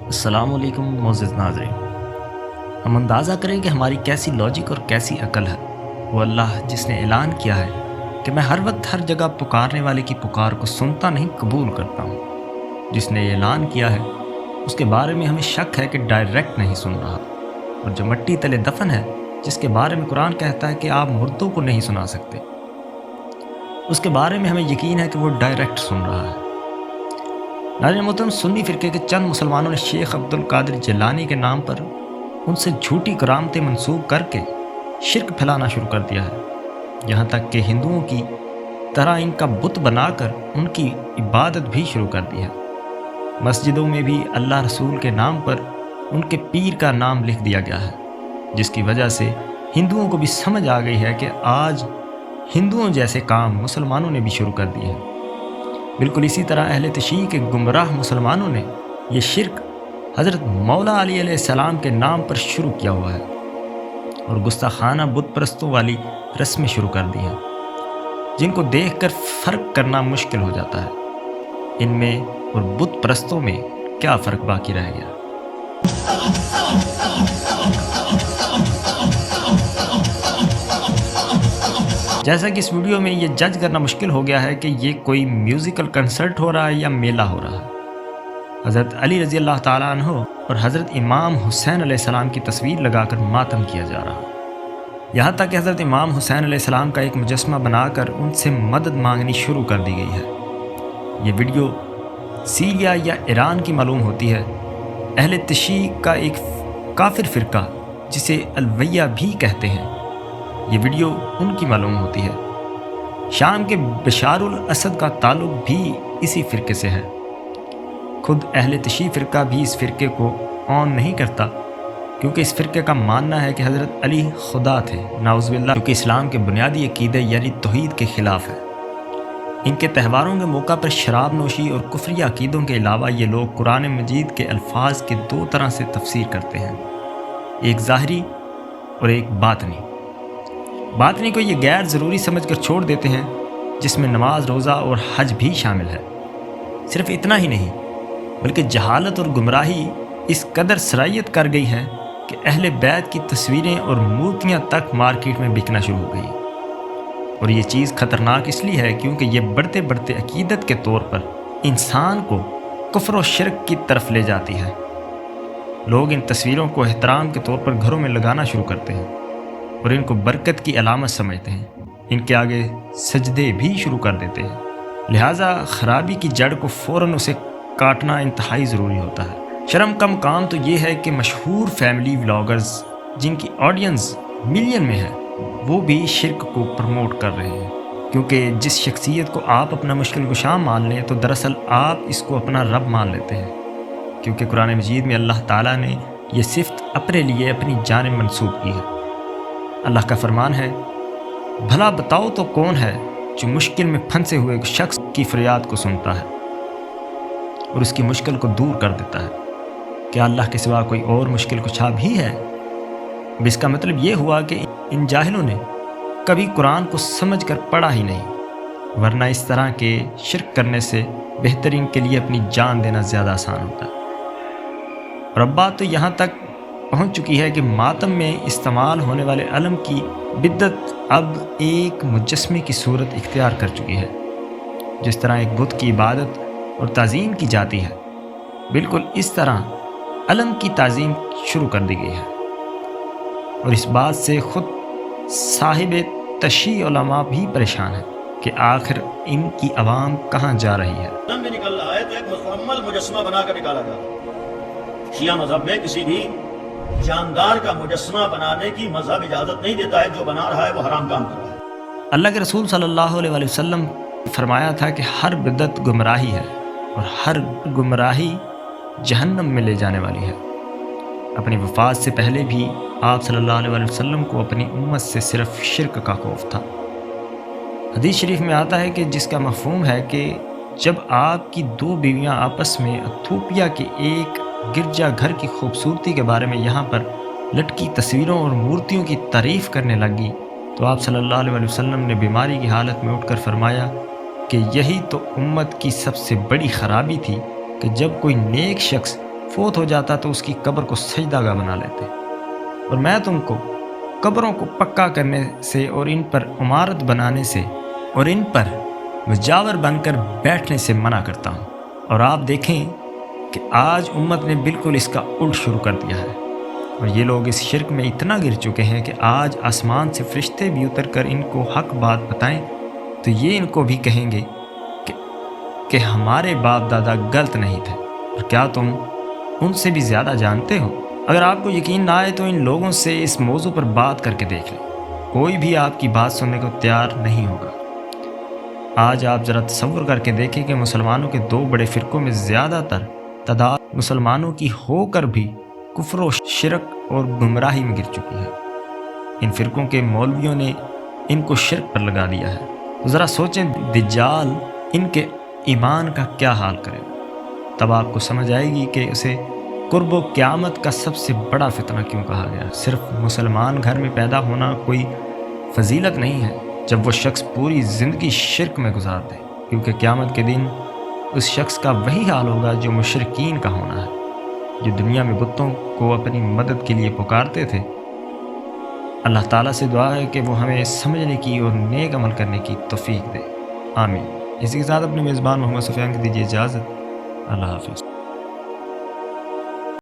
السلام علیکم معزز ناظرین، ہم اندازہ کریں کہ ہماری کیسی لاجک اور کیسی عقل ہے۔ وہ اللہ جس نے اعلان کیا ہے کہ میں ہر وقت ہر جگہ پکارنے والے کی پکار کو سنتا نہیں قبول کرتا ہوں، جس نے یہ اعلان کیا ہے اس کے بارے میں ہمیں شک ہے کہ ڈائریکٹ نہیں سن رہا، اور جو مٹی تلے دفن ہے جس کے بارے میں قرآن کہتا ہے کہ آپ مردوں کو نہیں سنا سکتے، اس کے بارے میں ہمیں یقین ہے کہ وہ ڈائریکٹ سن رہا ہے۔ ناظرین محترم، سنی فرقے کے چند مسلمانوں نے شیخ عبد القادر جیلانی کے نام پر ان سے جھوٹی کرامتیں منسوب کر کے شرک پھیلانا شروع کر دیا ہے، یہاں تک کہ ہندوؤں کی طرح ان کا بت بنا کر ان کی عبادت بھی شروع کر دی ہے۔ مسجدوں میں بھی اللہ رسول کے نام پر ان کے پیر کا نام لکھ دیا گیا ہے، جس کی وجہ سے ہندوؤں کو بھی سمجھ آ گئی ہے کہ آج ہندوؤں جیسے کام مسلمانوں نے بھی شروع کر دیے ہیں۔ بالکل اسی طرح اہل تشیع کے گمراہ مسلمانوں نے یہ شرک حضرت مولا علی علیہ السلام کے نام پر شروع کیا ہوا ہے، اور گستاخانہ بت پرستوں والی رسمیں شروع کر دی ہیں، جن کو دیکھ کر فرق کرنا مشکل ہو جاتا ہے۔ ان میں اور بت پرستوں میں کیا فرق باقی رہ گیا؟ جیسا کہ اس ویڈیو میں یہ جج کرنا مشکل ہو گیا ہے کہ یہ کوئی میوزیکل کنسرٹ ہو رہا ہے یا میلہ ہو رہا ہے۔ حضرت علی رضی اللہ تعالیٰ عنہ اور حضرت امام حسین علیہ السلام کی تصویر لگا کر ماتم کیا جا رہا ہے، یہاں تک کہ حضرت امام حسین علیہ السلام کا ایک مجسمہ بنا کر ان سے مدد مانگنی شروع کر دی گئی ہے۔ یہ ویڈیو سیریا یا ایران کی معلوم ہوتی ہے۔ اہل تشیع کا ایک کافر فرقہ جسے الویہ بھی کہتے ہیں، یہ ویڈیو ان کی معلوم ہوتی ہے۔ شام کے بشار الاسد کا تعلق بھی اسی فرقے سے ہے۔ خود اہل تشیع فرقہ بھی اس فرقے کو آن نہیں کرتا، کیونکہ اس فرقے کا ماننا ہے کہ حضرت علی خدا تھے، نعوذ باللہ، کیونکہ اسلام کے بنیادی عقیدے یعنی توحید کے خلاف ہے۔ ان کے تہواروں کے موقع پر شراب نوشی اور کفریہ عقیدوں کے علاوہ یہ لوگ قرآن مجید کے الفاظ کے دو طرح سے تفسیر کرتے ہیں، ایک ظاہری اور ایک باطنی۔ باطنی کو یہ غیر ضروری سمجھ کر چھوڑ دیتے ہیں، جس میں نماز، روزہ اور حج بھی شامل ہے۔ صرف اتنا ہی نہیں بلکہ جہالت اور گمراہی اس قدر سرایت کر گئی ہے کہ اہل بیت کی تصویریں اور مورتیاں تک مارکیٹ میں بکنا شروع ہو گئی، اور یہ چیز خطرناک اس لیے ہے کیونکہ یہ بڑھتے بڑھتے عقیدت کے طور پر انسان کو کفر و شرک کی طرف لے جاتی ہے۔ لوگ ان تصویروں کو احترام کے طور پر گھروں میں لگانا شروع کرتے ہیں اور ان کو برکت کی علامت سمجھتے ہیں، ان کے آگے سجدے بھی شروع کر دیتے ہیں۔ لہٰذا خرابی کی جڑ کو فوراً اسے کاٹنا انتہائی ضروری ہوتا ہے۔ شرم کا مقام تو یہ ہے کہ مشہور فیملی ولاگرز جن کی آڈینس ملین میں ہے، وہ بھی شرک کو پروموٹ کر رہے ہیں، کیونکہ جس شخصیت کو آپ اپنا مشکل کشا مان لیں تو دراصل آپ اس کو اپنا رب مان لیتے ہیں، کیونکہ قرآن مجید میں اللہ تعالیٰ نے یہ صفت اپنے لیے اپنی جانب منسوب کی ہے۔ اللہ کا فرمان ہے، بھلا بتاؤ تو کون ہے جو مشکل میں پھنسے ہوئے شخص کی فریاد کو سنتا ہے اور اس کی مشکل کو دور کر دیتا ہے؟ کیا اللہ کے سوا کوئی اور مشکل کشا بھی ہے؟ اب اس کا مطلب یہ ہوا کہ ان جاہلوں نے کبھی قرآن کو سمجھ کر پڑھا ہی نہیں، ورنہ اس طرح کے شرک کرنے سے بہترین کے لیے اپنی جان دینا زیادہ آسان ہوتا ہے۔ اور اب بات تو یہاں تک پہنچ چکی ہے کہ ماتم میں استعمال ہونے والے علم کی بدعت اب ایک مجسمے کی صورت اختیار کر چکی ہے۔ جس طرح ایک بت کی عبادت اور تعظیم کی جاتی ہے، بالکل اس طرح علم کی تعظیم شروع کر دی گئی ہے، اور اس بات سے خود صاحب تشیع علماء بھی پریشان ہیں کہ آخر ان کی عوام کہاں جا رہی ہے۔ علم بھی نکل رہا ہے تو ایک مکمل مجسمہ بنا کر نکالا جاتا۔ شیعہ مذہب میں کسی بھی جاندار کا مجسمہ بنانے کی مذہب اجازت نہیں دیتا ہے، جو بنا رہا ہے وہ حرام کام کر رہا ہے۔ اللہ کے رسول صلی اللہ علیہ وآلہ وسلم فرمایا تھا کہ ہر بدعت گمراہی ہے اور ہر گمراہی جہنم میں لے جانے والی ہے۔ اپنی وفات سے پہلے بھی آپ صلی اللہ علیہ وآلہ وسلم کو اپنی امت سے صرف شرک کا خوف تھا۔ حدیث شریف میں آتا ہے کہ جس کا مفہوم ہے کہ جب آپ کی دو بیویاں آپس میں ایتھوپیا کے ایک گرجا گھر کی خوبصورتی کے بارے میں یہاں پر لٹکی تصویروں اور مورتیوں کی تعریف کرنے لگی تو آپ صلی اللہ علیہ وسلم نے بیماری کی حالت میں اٹھ کر فرمایا کہ یہی تو امت کی سب سے بڑی خرابی تھی کہ جب کوئی نیک شخص فوت ہو جاتا تو اس کی قبر کو سجدہ گاہ بنا لیتے، اور میں تم کو قبروں کو پکا کرنے سے اور ان پر عمارت بنانے سے اور ان پر مجاور بن کر بیٹھنے سے منع کرتا ہوں۔ اور آپ دیکھیں کہ آج امت نے بالکل اس کا الٹ شروع کر دیا ہے، اور یہ لوگ اس شرک میں اتنا گر چکے ہیں کہ آج آسمان سے فرشتے بھی اتر کر ان کو حق بات بتائیں تو یہ ان کو بھی کہیں گے کہ ہمارے باپ دادا غلط نہیں تھے، اور کیا تم ان سے بھی زیادہ جانتے ہو؟ اگر آپ کو یقین نہ آئے تو ان لوگوں سے اس موضوع پر بات کر کے دیکھ لیں، کوئی بھی آپ کی بات سننے کو تیار نہیں ہوگا۔ آج آپ ذرا تصور کر کے دیکھیں کہ مسلمانوں کے دو بڑے فرقوں میں زیادہ تر تعداد مسلمانوں کی ہو کر بھی کفر و شرک اور گمراہی میں گر چکی ہے۔ ان فرقوں کے مولویوں نے ان کو شرک پر لگا دیا ہے، تو ذرا سوچیں دجال ان کے ایمان کا کیا حال کرے گا۔ تب آپ کو سمجھ آئے گی کہ اسے قرب و قیامت کا سب سے بڑا فتنہ کیوں کہا گیا۔ صرف مسلمان گھر میں پیدا ہونا کوئی فضیلت نہیں ہے جب وہ شخص پوری زندگی شرک میں گزار دے، کیونکہ قیامت کے دن اس شخص کا وہی حال ہوگا جو مشرکین کا ہونا ہے، جو دنیا میں بتوں کو اپنی مدد کے لیے پکارتے تھے۔ اللہ تعالیٰ سے دعا ہے کہ وہ ہمیں سمجھنے کی اور نیک عمل کرنے کی توفیق دے، آمین۔ اسی کے ساتھ اپنے میزبان محمد سفیان کی دیجیے اجازت، اللہ حافظ۔